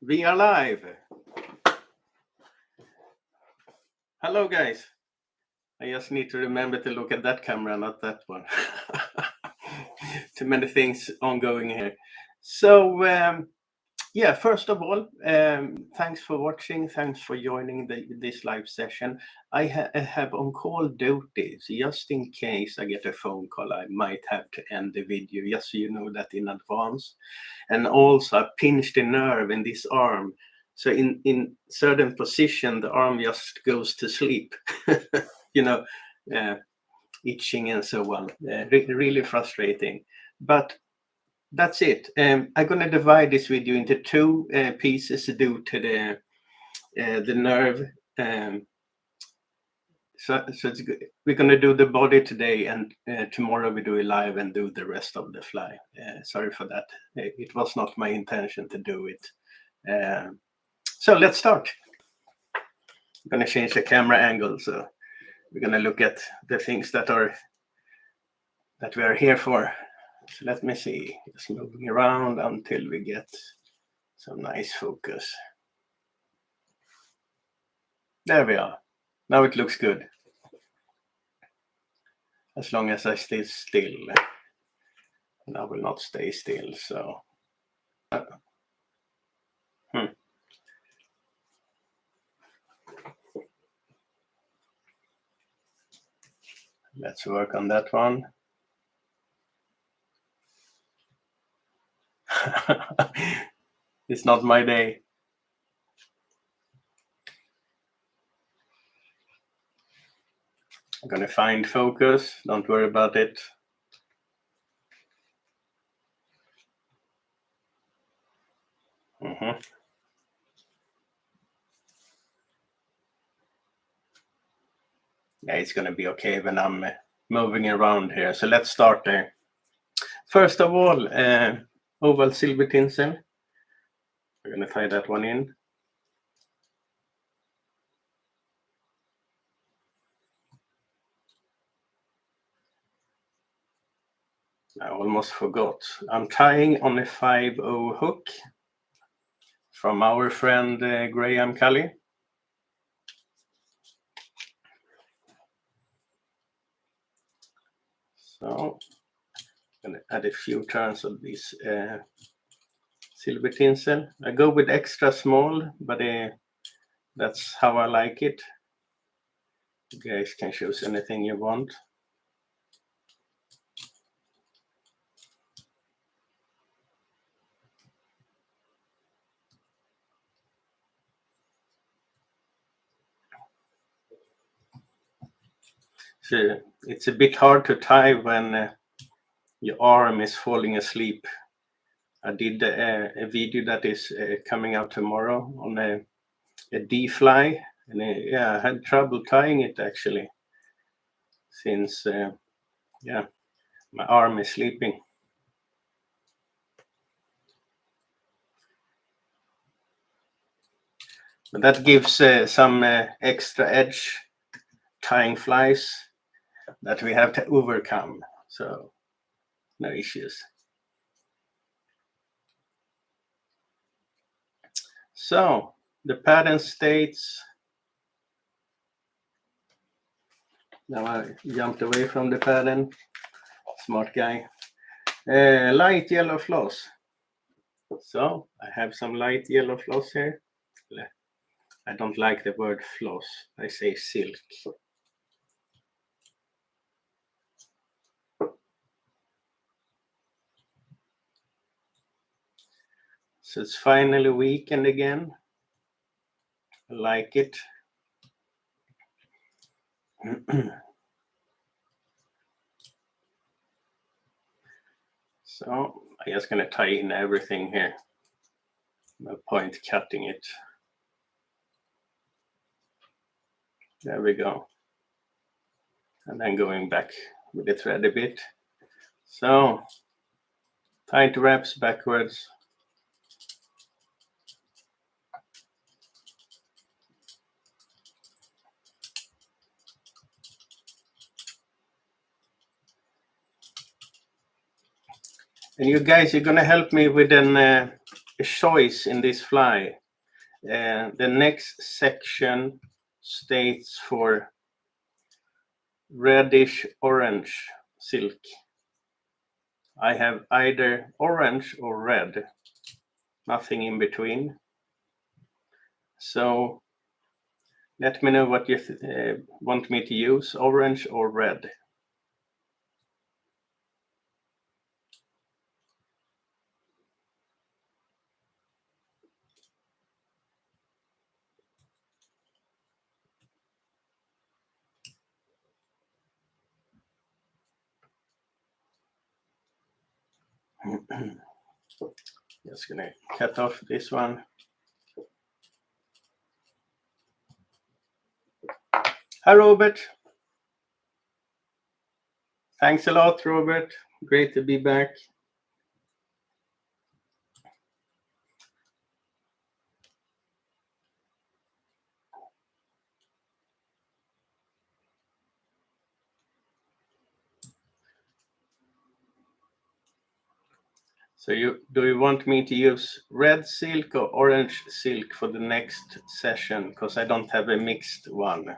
We are live. Hello, guys. I just need to remember to look at that camera, not that one. Too many things ongoing here. So, yeah, first of all, thanks for watching. Thanks for joining this live session. I have on call duty, so just in case I get a phone call, I might have to end the video, just so you know that in advance. And also, I pinched a nerve in this arm. So in certain position, the arm just goes to sleep, itching and so on. Really frustrating. But that's it. I'm going to divide this video into two pieces due to the nerve. So it's good. We're going to do the body today, and tomorrow we do it live and do the rest of the fly. Sorry for that. It was not my intention to do it. So let's start. I'm going to change the camera angle, so we're going to look at the things that we are here for. So let me see, just moving around until we get some nice focus. There we are. Now it looks good. As long as I stay still. And I will not stay still, so. Let's work on that one. It's not my day. I'm gonna find focus, don't worry about it. Yeah, it's gonna be okay when I'm moving around here. So let's start there. First of all, oval silver tinsel. We're gonna tie that one in. I almost forgot. I'm tying on a 5/0 hook from our friend Graham Cully. So I'm gonna add a few turns of this silver tinsel. I go with extra small, but that's how I like it. You guys can choose anything you want. So it's a bit hard to tie when your arm is falling asleep. I did a video that is coming out tomorrow on a D fly, and I had trouble tying it actually, since my arm is sleeping. But that gives some extra edge tying flies that we have to overcome. So no issues. So the pattern states. Now I jumped away from the pattern. Smart guy. Light yellow floss. So I have some light yellow floss here. I don't like the word floss. I say silk. So it's finally weekend again. I like it. So I'm just gonna tie in everything here. No point cutting it. There we go. And then going back with the thread a bit. So tight wraps backwards. And you guys, you're gonna help me with an a choice in this fly. The next section states for reddish orange silk. I have either orange or red, nothing in between. So let me know what you want me to use, orange or red. Just gonna cut off this one. Hi, Robert. Thanks a lot, Robert. Great to be back. So do you want me to use red silk or orange silk for the next session? Because I don't have a mixed one.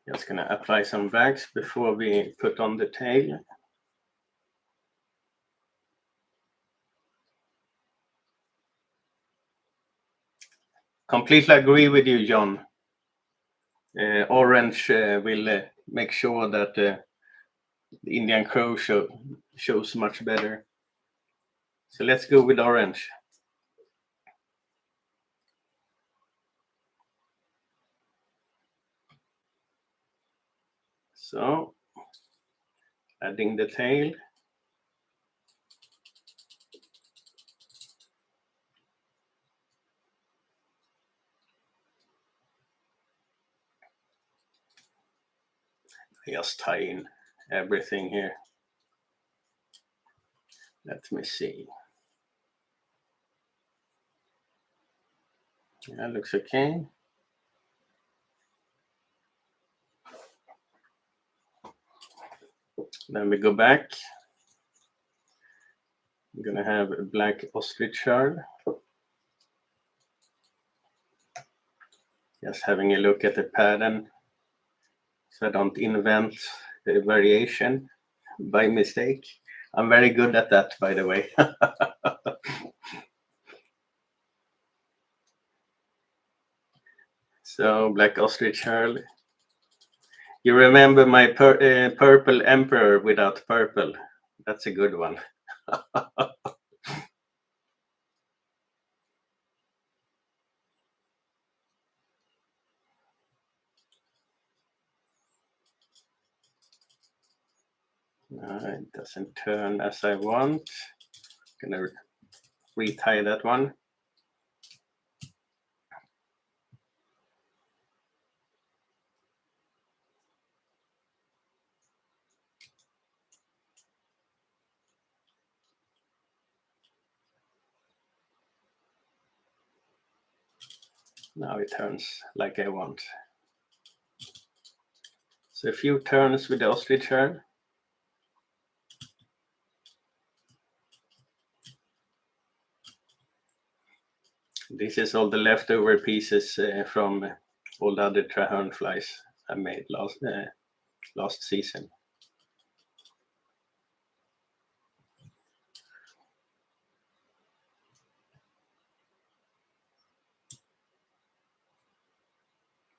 Just gonna apply some wax before we put on the tail. Completely agree with you, John. Orange will make sure that the Indian crow shows much better. So let's go with orange. So adding the tail. Just tie in everything here. Let me see. Yeah, looks okay. Then we go back. I'm gonna have a black ostrich herl. Just having a look at the pattern so I don't invent a variation by mistake. I'm very good at that, by the way. So black ostrich herl. You remember my purple emperor without purple? That's a good one. It doesn't turn as I want. Gonna retie that one. Now it turns like I want. So a few turns with the ostrich herl. This is all the leftover pieces from all the other Traherne flies I made last season.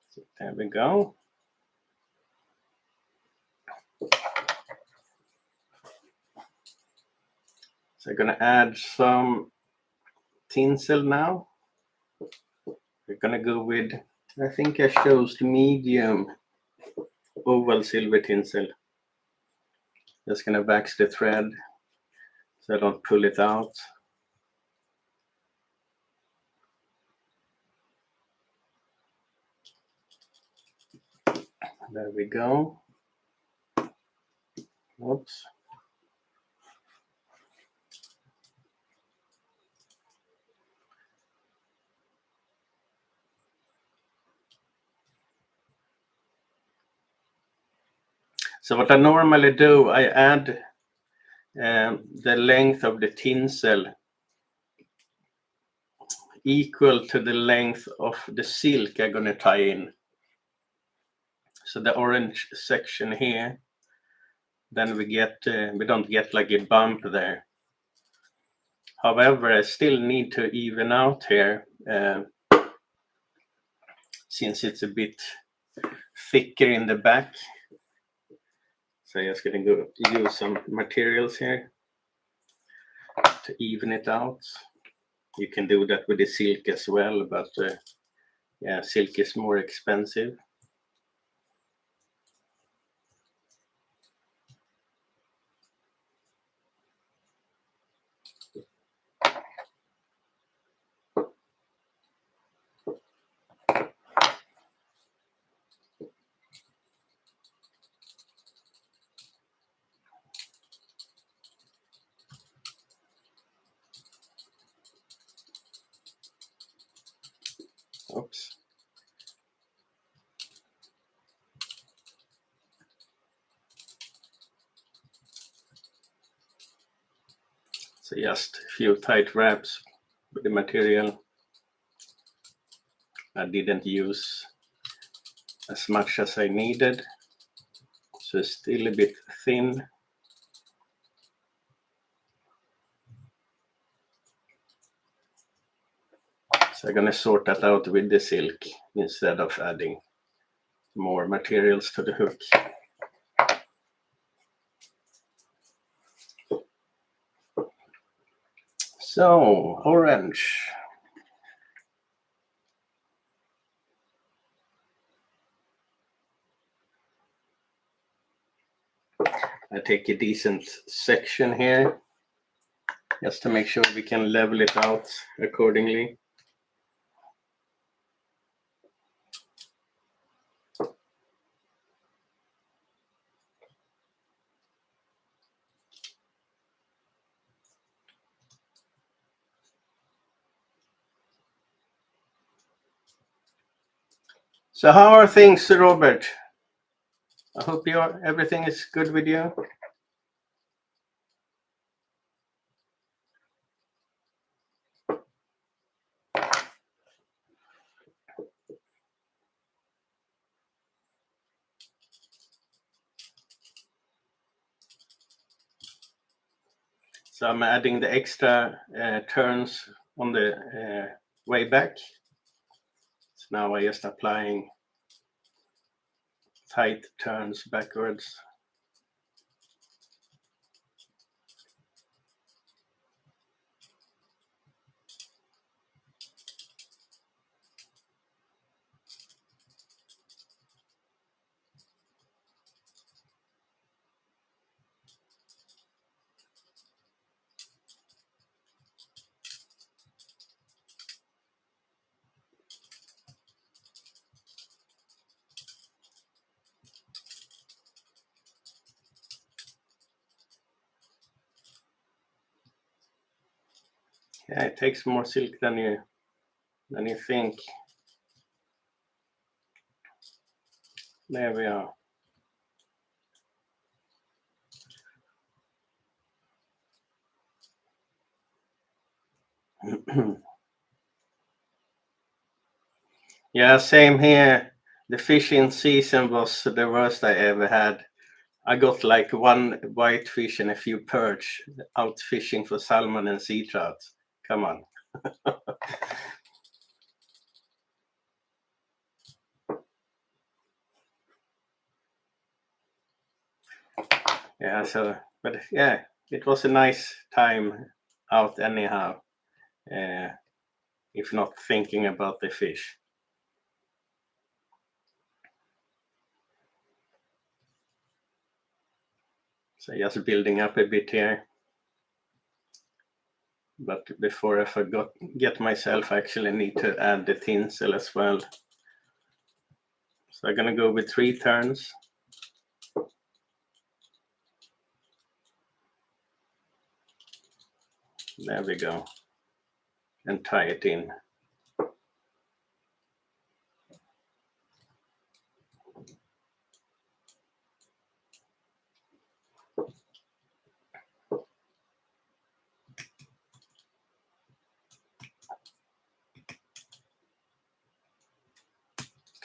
So there we go. So I'm gonna add some tinsel now. We're gonna go with, I think I chose the medium oval silver tinsel. Just gonna wax the thread so I don't pull it out. There we go. Oops. So what I normally do, I add the length of the tinsel equal to the length of the silk I'm gonna tie in. So the orange section here, then we don't get like a bump there. However, I still need to even out here since it's a bit thicker in the back. So I'm just gonna go use some materials here to even it out. You can do that with the silk as well, but yeah, silk is more expensive. Oops. So just a few tight wraps with the material. I didn't use as much as I needed, so it's still a bit thin. So I'm gonna sort that out with the silk instead of adding more materials to the hook. So, orange. I take a decent section here just to make sure we can level it out accordingly. So how are things, Robert? I hope everything is good with you. So I'm adding the extra turns on the way back. So now I'm just applying tight turns backwards. Yeah, it takes more silk than you think. There we are. Yeah, same here. The fishing season was the worst I ever had. I got like one whitefish and a few perch out fishing for salmon and sea trout. Come on. Yeah, but yeah, it was a nice time out anyhow, if not thinking about the fish. So just building up a bit here. But before I get myself, I actually need to add the tinsel as well. So I'm gonna go with 3 turns. There we go. And tie it in.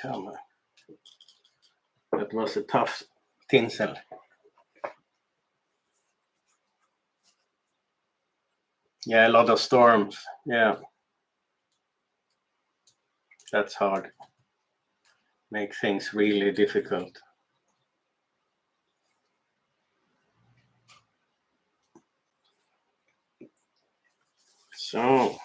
Come on. That was a tough tinsel. Yeah, a lot of storms. Yeah. That's hard. Make things really difficult. So,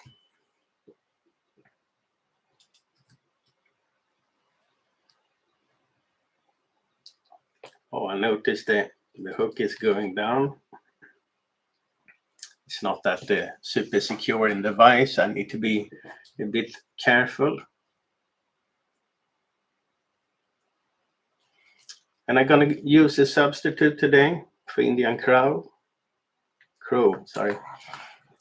I noticed that the hook is going down. It's not that super secure in the vise. I need to be a bit careful. And I'm gonna use a substitute today for Indian crow, sorry.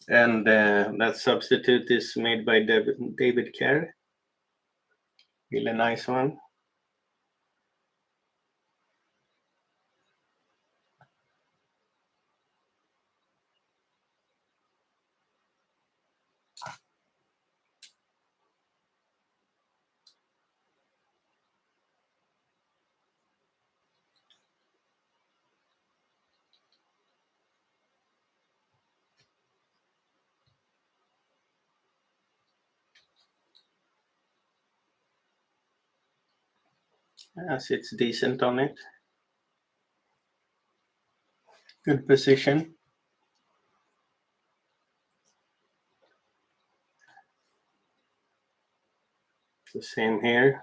And that substitute is made by David Kerr. Really nice one. Yes, it's decent on it. Good position. The same here.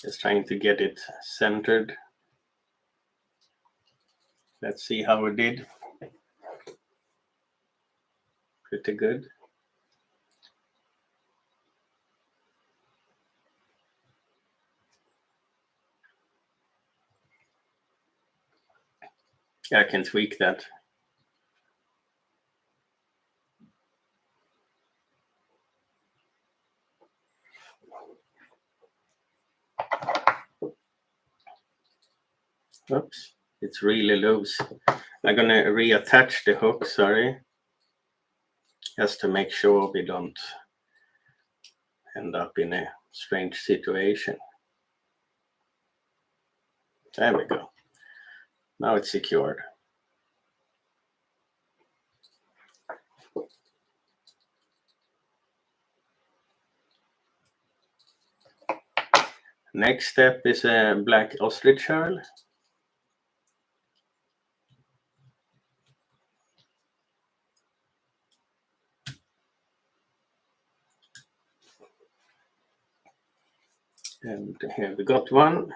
Just trying to get it centered. Let's see how it did. Pretty good. Yeah, I can tweak that. Oops, it's really loose. I'm gonna reattach the hook, sorry. Just to make sure we don't end up in a strange situation. There we go. Now it's secured. Next step is a black ostrich herl. And here we got one.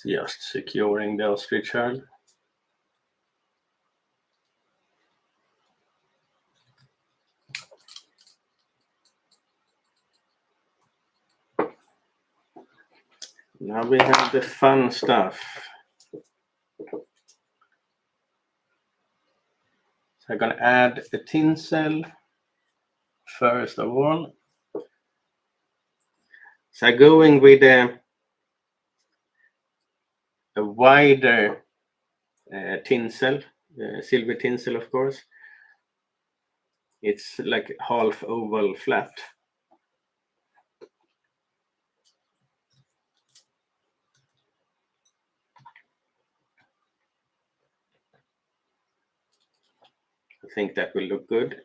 Just securing the ostrich herl. Now we have the fun stuff. So I'm gonna add a tinsel first of all. So I'm going with a wider tinsel, silver tinsel, of course. It's like half oval flat. I think that will look good.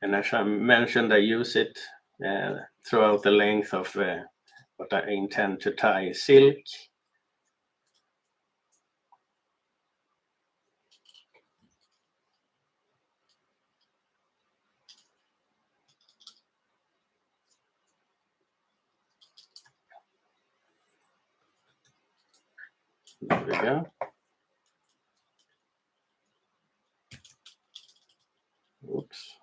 And as I mentioned, I use it throughout the length of what I intend to tie silk. There we go. Oops.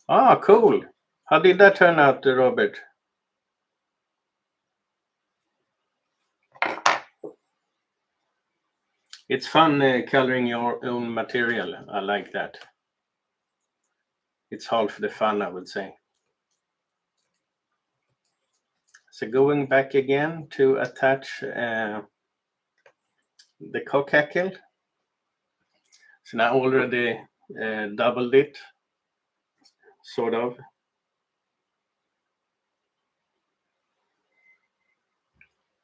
Ah, cool. How did that turn out, Robert? It's fun coloring your own material. I like that. It's half the fun, I would say. So going back again to attach the cock hackle. So now already doubled it, sort of.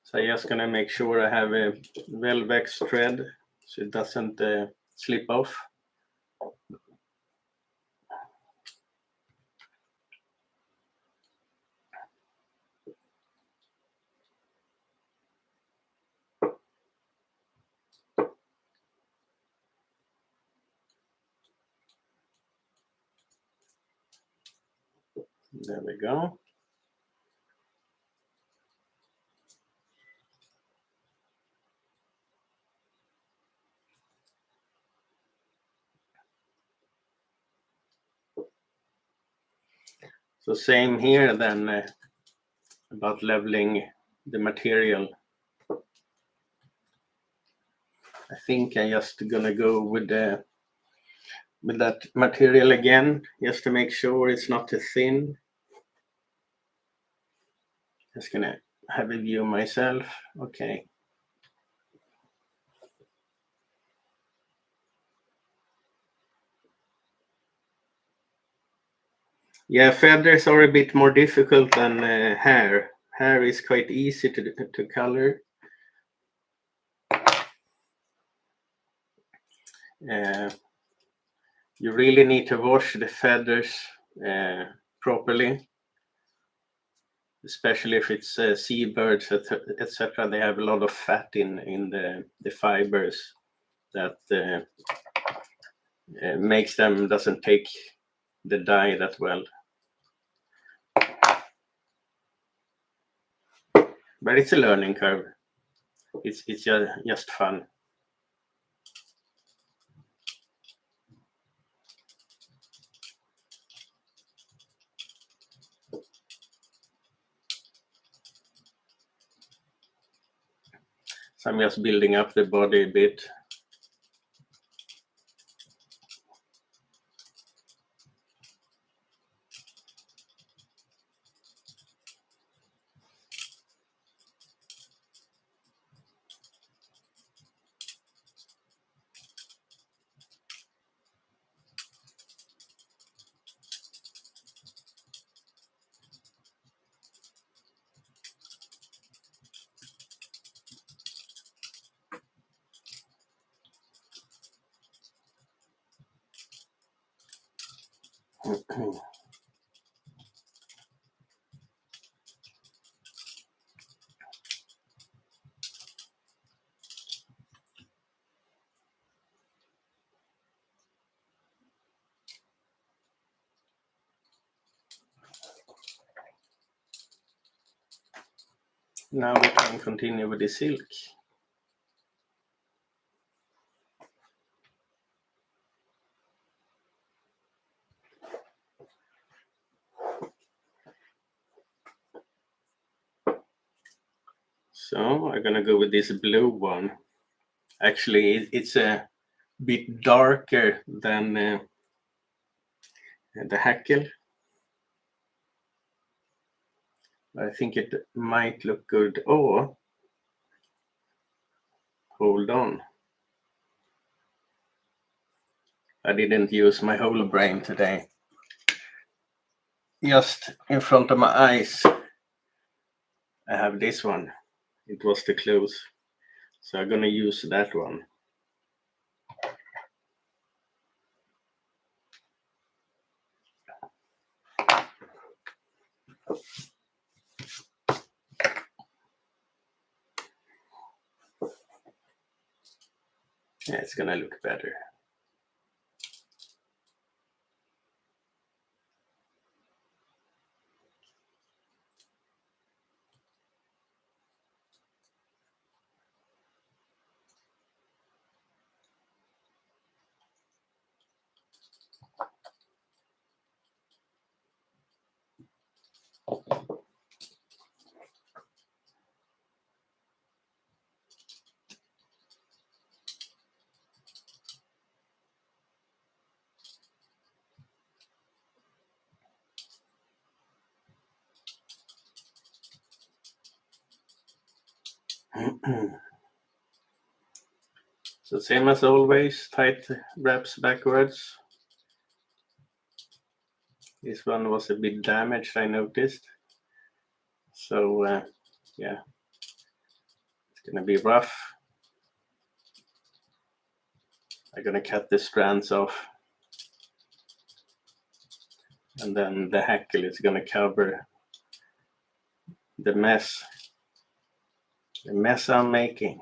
So I'm just gonna make sure I have a well-vexed thread so it doesn't slip off. There we go. So same here then about leveling the material. I think I'm just gonna go with that material again, just to make sure it's not too thin. Just gonna have a view myself. Okay. Yeah, feathers are a bit more difficult than hair. Hair is quite easy to color. You really need to wash the feathers properly, especially if it's seabirds, etc. They have a lot of fat in the fibers that makes them doesn't take the dye that well. But it's a learning curve. It's just fun. So I'm just building up the body a bit. Now we can continue with the silk. So I'm gonna go with this blue one. Actually, it's a bit darker than the hackle. I think it might look good. Oh, hold on. I didn't use my whole brain today. Just in front of my eyes, I have this one. It was the close. So I'm gonna use that one. Yeah, it's gonna look better. So same as always, tight wraps backwards. This one was a bit damaged, I noticed. So yeah, it's gonna be rough. I'm gonna cut the strands off. And then the hackle is gonna cover the mess I'm making.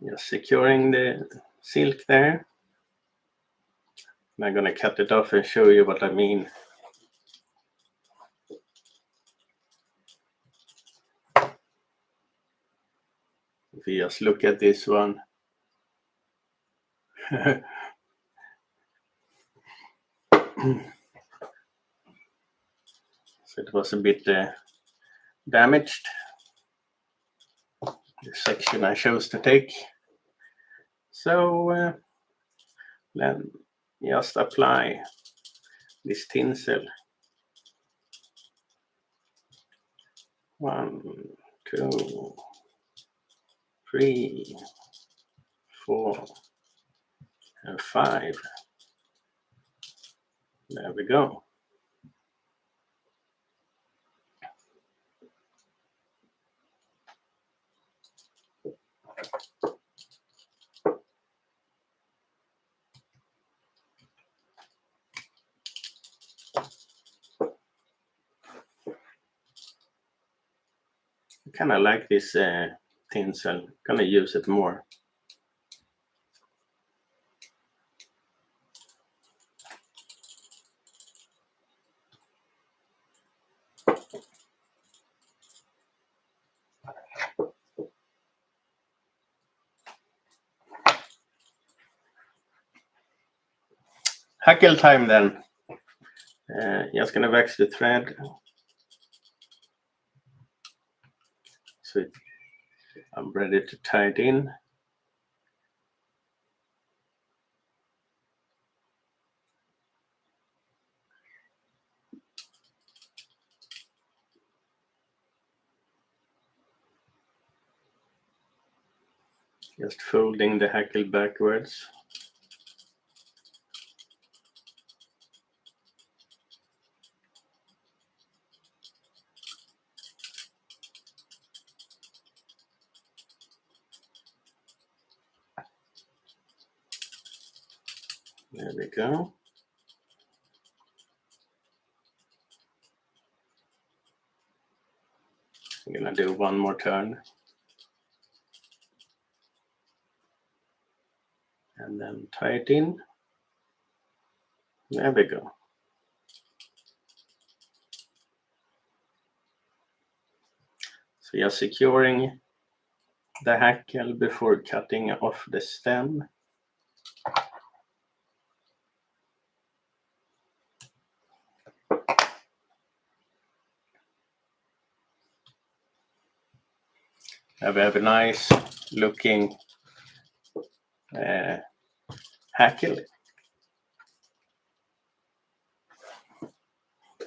Just securing the silk there. I'm gonna cut it off and show you what I mean. If you just look at this one. So it was a bit damaged, the section I chose to take. So then just apply this tinsel. 1, 2, 3, 4, and 5. There we go. I kind of like this tinsel. Gonna use it more. Hackle time then. Just gonna wax the thread. So I'm ready to tie it in. Just folding the hackle backwards. There we go. I'm gonna do one more turn. And then tie it in. There we go. So you're securing the hackle before cutting off the stem. We have a nice looking hackled.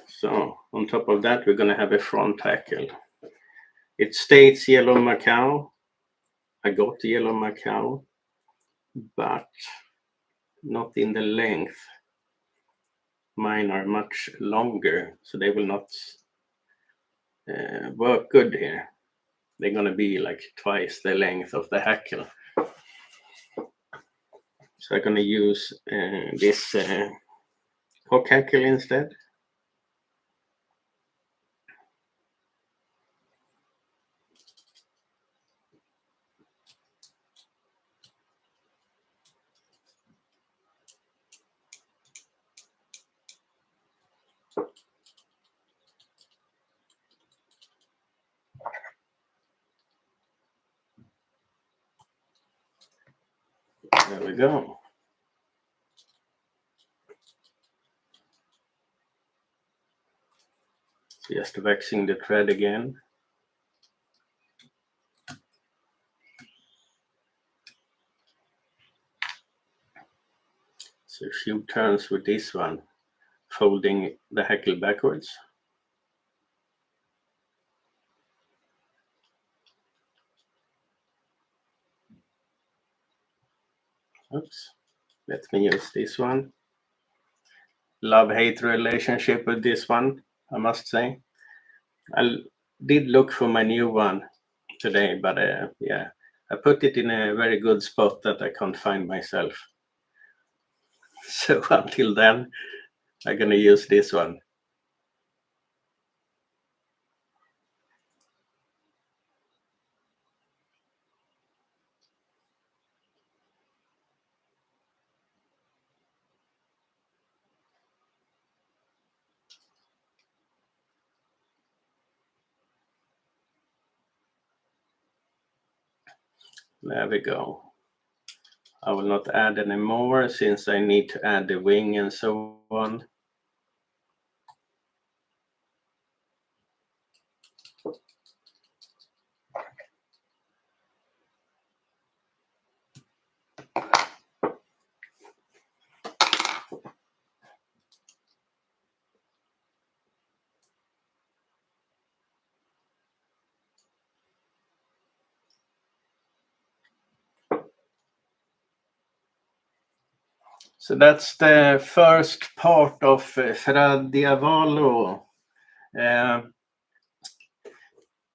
So on top of that, we're going to have a front hackle. It states yellow Macaw. I got the yellow Macaw, but not in the length. Mine are much longer, so they will not work good here. They're going to be like twice the length of the hackle. So I'm going to use this cock hackle instead. There we go. So just waxing the thread again. So a few turns with this one, folding the hackle backwards. Oops, let me use this one. Love-hate relationship with this one, I must say. I did look for my new one today, but yeah, I put it in a very good spot that I can't find myself. So until then, I'm gonna use this one. There we go. I will not add any more since I need to add the wing and so on. So that's the first part of Fra Diavolo. I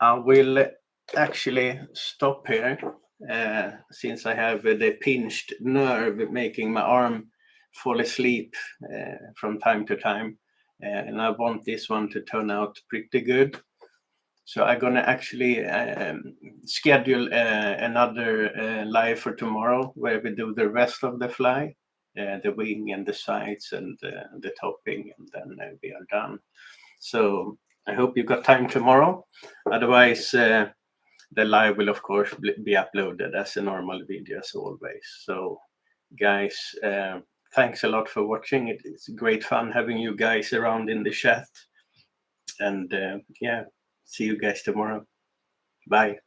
will actually stop here since I have the pinched nerve making my arm fall asleep from time to time. And I want this one to turn out pretty good. So I'm going to actually schedule another live for tomorrow where we do the rest of the fly, the wing and the sides and the topping, and then we are done. So I hope you got time tomorrow. Otherwise, the live will, of course, be uploaded as a normal video as always. So guys, thanks a lot for watching. It's great fun having you guys around in the chat. And yeah, see you guys tomorrow. Bye.